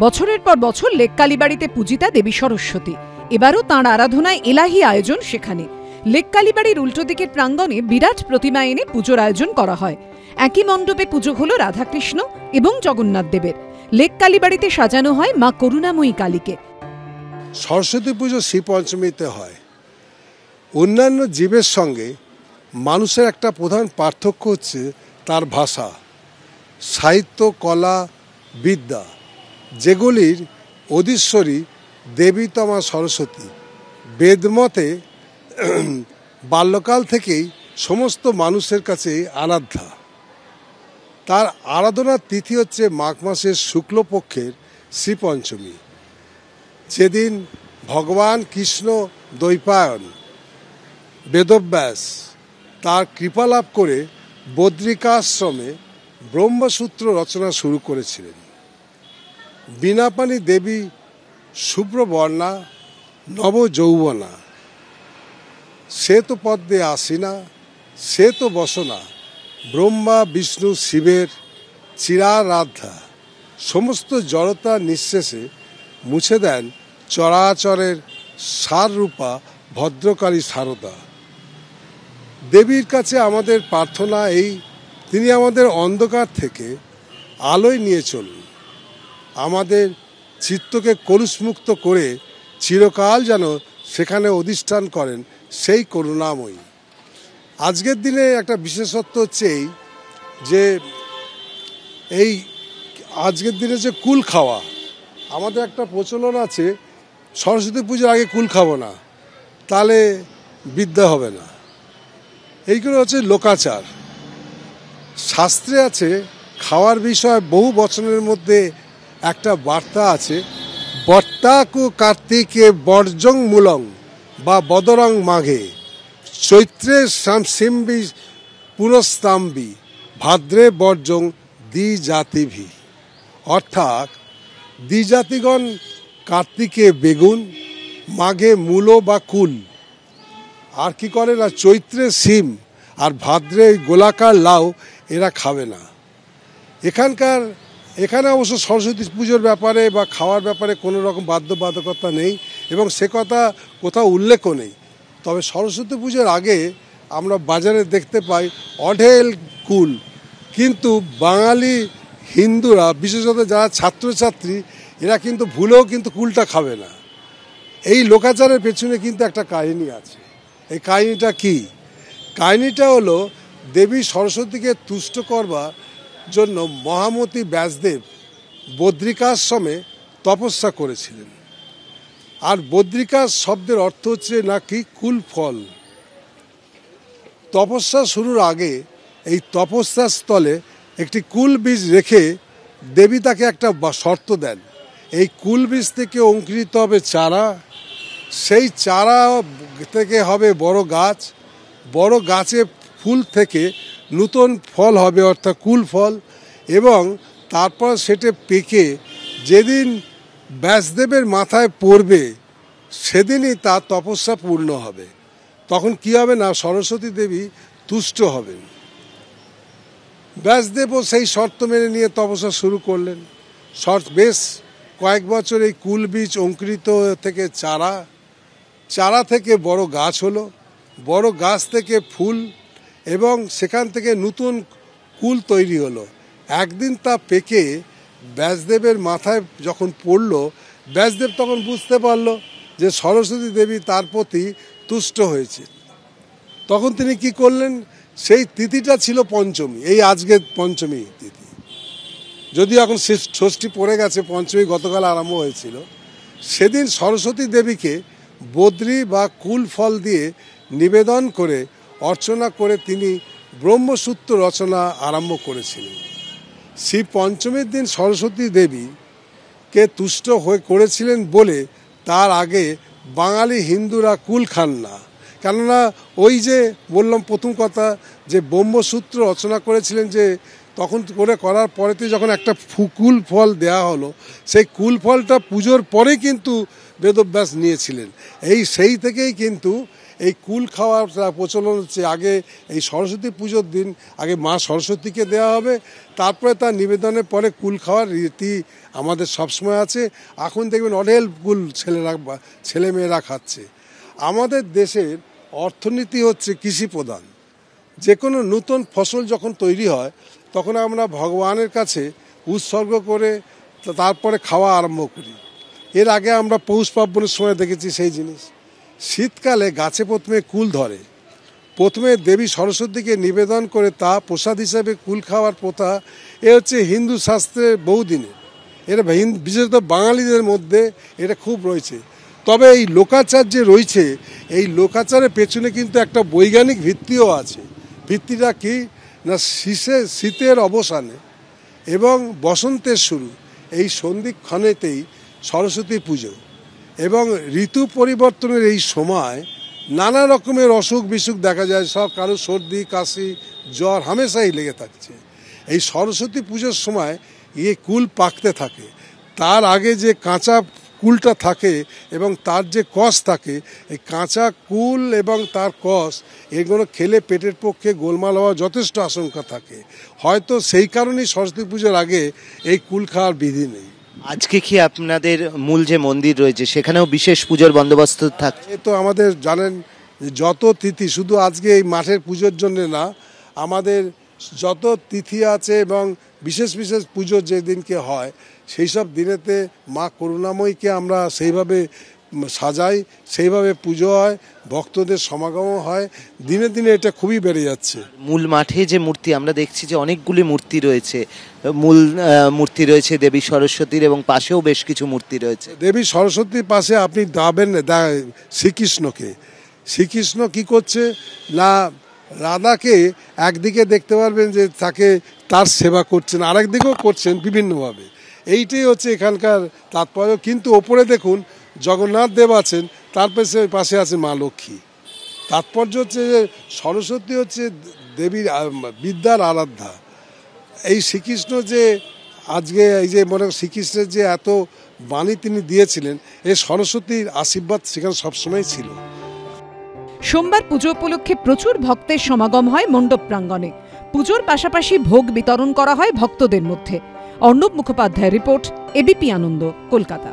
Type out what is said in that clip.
বছরের পর বছর লেক কালীবাড়িতে পূজিতা দেবী সরস্বতী। এবারও তাঁর আরাধনায় এলাহি আয়োজন সেখানে। লেক কালীবাড়ির উল্টো দিকের প্রাঙ্গণে বিরাট প্রতিমা এনে পুজোর আয়োজন করা হয়। একই মণ্ডপে পুজো হল রাধাকৃষ্ণ এবং জগন্নাথ দেবের। লেক কালীবাড়িতে সাজানো হয় মা করুণাময়ী কালীকে। সরস্বতী পুজো শ্রী পঞ্চমীতে হয়। অন্যান্য জীবের সঙ্গে মানুষের একটা প্রধান পার্থক্য হচ্ছে তার ভাষা, সাহিত্য, কলা, বিদ্যা, যেগুলির অধীশ্বরী দেবী তমা সরস্বতী। বেদমতে বাল্যকাল থেকেই সমস্ত মানুষের কাছে আরাধ্যা। তার আরাধনার তিথি হচ্ছে মাঘ মাসের শুক্লপক্ষের শ্রীপঞ্চমী, যেদিন ভগবান কৃষ্ণ দ্বৈপায়ন বেদব্যাস তার কৃপা লাভ করে বদ্রিকাশ্রমে ব্রহ্মসূত্র রচনা শুরু করেছিলেন। বীণাপাণি দেবী শুভ্রবর্ণা নব যৌবনা, সে তো পদ্মে আসিনা, সে তো বসনা, ব্রহ্মা বিষ্ণু শিবের চিরারাধ্যা। সমস্ত জড়তা নিঃশেষে মুছে দেন চরাচরের সাররূপা ভদ্রকালী সারদা। দেবীর কাছে আমাদের প্রার্থনা এই, তিনি আমাদের অন্ধকার থেকে আলোয় নিয়ে চলুন, আমাদের চিত্তকে কলুষমুক্ত করে চিরকাল যেন সেখানে অধিষ্ঠান করেন সেই করুণাময়ী। আজকের দিনে একটা বিশেষত্ব হচ্ছে এই যে আজকের দিনে যে কুল খাওয়া, আমাদের একটা প্রচলন আছে, সরস্বতী পুজোর আগে কুল খাবো না, তাহলে বিদ্যা হবে না। এইগুলো হচ্ছে লোকাচার। শাস্ত্রে আছে খাওয়ার বিষয়ে বহু বচনের মধ্যে একটা বার্তা আছে, বট্টাকু কার্তিকে বর্জং মূলং বা বদরং মাঘে, চৈত্রে সিম্বি পুনস্তাম্বি, ভাদ্রে বর্জং দ্বিজাতিভি। অর্থাৎ দ্বিজাতিগণ কার্তিকে বেগুন, মাঘে মূলো বা কুল, আর কি করে না চৈত্রে সিম আর ভাদ্রে গোলাকার লাউ এরা খাবে না। এখানে অবশ্য সরস্বতী পুজোর ব্যাপারে বা খাওয়ার ব্যাপারে কোনো রকম বাধ্যবাধকতা নেই এবং সে কথা কোথাও উল্লেখও নেই। তবে সরস্বতী পুজোর আগে আমরা বাজারে দেখতে পাই অঢেল কুল, কিন্তু বাঙালি হিন্দুরা, বিশেষত যারা ছাত্রছাত্রী, এরা কিন্তু ভুলেও কিন্তু কুলটা খাবে না। এই লোকাচারের পেছনে কিন্তু একটা কাহিনী আছে। এই কাহিনীটা কি? কাহিনীটা হলো দেবী সরস্বতীকে তুষ্ট করবার জন্য মহামতি ব্যাসদেব বদ্রিকাশ্রমে তপস্যা করেছিলেন। আর বদ্রিকাশ শব্দের অর্থ হচ্ছে নাকি কুল ফল। তপস্যা শুরুর আগে এই তপস্যার স্থলে একটি কুল বীজ রেখে দেবী তাকে একটা শর্ত দেন, এই কুল বীজ থেকে অঙ্কুরিত হবে চারা, সেই চারা থেকে হবে বড় গাছ, বড় গাছে ফুল থেকে নূতন ফল হবে অর্থাৎ কুল ফল, এবং তারপর সেটা পেকে যেদিন ব্যাসদেবের মাথায় পড়বে সেদিনই তার তপস্যা পূর্ণ হবে। তখন কি হবে না, সরস্বতী দেবী তুষ্ট হবেন। ব্যাসদেবও সেই শর্ত মেনে নিয়ে তপস্যা শুরু করলেন। বেশ কয়েক বছর এই কুল বীজ অঙ্কুরিত থেকে চারা থেকে বড় গাছ হলো, বড় গাছ থেকে ফুল, এবং সেখান থেকে নতুন কুল তৈরি হলো। একদিন তা পেকে ব্যাসদেবের মাথায় যখন পড়ল, ব্যাসদেব তখন বুঝতে পারল যে সরস্বতী দেবী তার প্রতি তুষ্ট হয়েছে। তখন তিনি কি করলেন, সেই তিথিটা ছিল পঞ্চমী, এই আজকের পঞ্চমী তিথি, যদিও এখন ষষ্ঠী পড়ে গেছে, পঞ্চমী গতকাল আরম্ভ হয়েছিল। সেদিন সরস্বতী দেবীকে বদ্রি বা কুল ফল দিয়ে নিবেদন করে অর্চনা করে তিনি ব্রহ্মসূত্র রচনা আরম্ভ করেছিলেন। শ্রী পঞ্চমীর দিন সরস্বতী দেবীকে তুষ্ট হয়ে করেছিলেন বলে তার আগে বাঙালি হিন্দুরা কুল খান না। কেননা ওই যে বললাম প্রথম কথা, যে ব্রহ্মসূত্র রচনা করেছিলেন, যে তখন করার পরেতে যখন একটা কুল ফল দেয়া হলো, সেই কুল ফলটা পুজোর পরে কিন্তু বেদব্যাস নিয়েছিলেন। সেই থেকেই কিন্তু এই কুল খাওয়ার প্রচলন হচ্ছে। আগে এই সরস্বতী পুজোর দিন আগে মা সরস্বতীকে দেওয়া হবে, তারপরে তার নিবেদনের পরে কুল খাওয়ার রীতি আমাদের সবসময় আছে। এখন দেখবেন অঢেল কুল ছেলেমেয়েরা খাচ্ছে। আমাদের দেশের অর্থনীতি হচ্ছে কৃষি প্রধান। যে কোনো নতুন ফসল যখন তৈরি হয় তখন আমরা ভগবানের কাছে উৎসর্গ করে তারপরে খাওয়া আরম্ভ করি। এর আগে আমরা পৌষ পার্বণের সময় দেখেছি সেই জিনিস। শীতকালে গাছে প্রথমে কুল ধরে, প্রথমে দেবী সরস্বতীকে নিবেদন করে তা প্রসাদ হিসাবে কুল খাওয়ার প্রথা এ হচ্ছে হিন্দু শাস্ত্রের বহুদিনের। এটা বিশেষত বাঙালিদের মধ্যে এটা খুব রয়েছে। তবে এই লোকাচার যে রয়েছে, এই লোকাচারের পেছনে কিন্তু একটা বৈজ্ঞানিক ভিত্তিও আছে। ভিত্তিটা কি না, শীতের অবসানে এবং বসন্তের শুরু এই সন্ধিক্ষণেতেই সরস্বতী পুজো, এবং ঋতু পরিবর্তনের এই সময় নানা রকমের অসুখ বিসুখ দেখা যায়। সব কারো সর্দি কাশি জ্বর হামেশাই লেগে থাকছে। এই সরস্বতী পুজোর সময় কুল পাকতে থাকে। তার আগে যে কাঁচা কুলটা থাকে এবং তার যে কষ থাকে, এই কাঁচা কুল এবং তার কষ এগুলো খেলে পেটের পক্ষে গোলমাল হওয়ার যথেষ্ট আশঙ্কা থাকে। হয়তো সেই কারণেই সরস্বতী পুজোর আগে এই কুল খাওয়ার বিধি নেই। আজকে কি আপনাদের মূল যে মন্দির রয়েছে সেখানেও বিশেষ পুজোর বন্দোবস্ত থাকে? এ তো আমাদের জানেন যত তিথি, শুধু আজকে এই মাঠের পুজোর জন্য না, আমাদের যত তিথি আছে এবং বিশেষ বিশেষ পুজো যেদিনকে হয় সেই সব দিনেতে মা করুণাময়ীকে আমরা সেইভাবে সাজাই, সেইভাবে পুজো হয়, ভক্তদের সমাগমও হয়। দিনে দিনে এটা খুবই বেড়ে যাচ্ছে। মূল মাঠে যে মূর্তি আমরা দেখছি যে অনেকগুলি মূর্তি রয়েছে, মূল মূর্তি রয়েছে দেবী সরস্বতীর এবং পাশেও বেশ কিছু মূর্তি রয়েছে। দেবী সরস্বতীর পাশে আপনি যাবেন শ্রীকৃষ্ণকে। শ্রীকৃষ্ণ কি করছে না, রাধাকে একদিকে দেখতে পারবেন যে তাকে তার সেবা করছেন, আরেক দিকেও করছেন বিভিন্নভাবে। এইটাই হচ্ছে এখানকার তাৎপর্য। কিন্তু ওপরে দেখুন জগন্নাথ দেব আছেন, তার পাশে আছে মা লক্ষ্মী। তাৎপর্য হচ্ছে যে সরস্বতী হচ্ছে দেবীর বিদ্যার আরাধ্যা। এই শ্রীকৃষ্ণ যে আজকে এই যে মনে শ্রীকৃষ্ণের যে এত বাণী তিনি দিয়েছিলেন, এই সরস্বতীর আশীর্বাদ সেখানে সবসময় ছিল। সোমবার পুজো উপলক্ষে প্রচুর ভক্তের সমাগম হয় মণ্ডপ প্রাঙ্গণে। পুজোর পাশাপাশি ভোগ বিতরণ করা হয় ভক্তদের মধ্যে। অর্ণব মুখোপাধ্যায়ের রিপোর্ট, এবিপি আনন্দ, কলকাতা।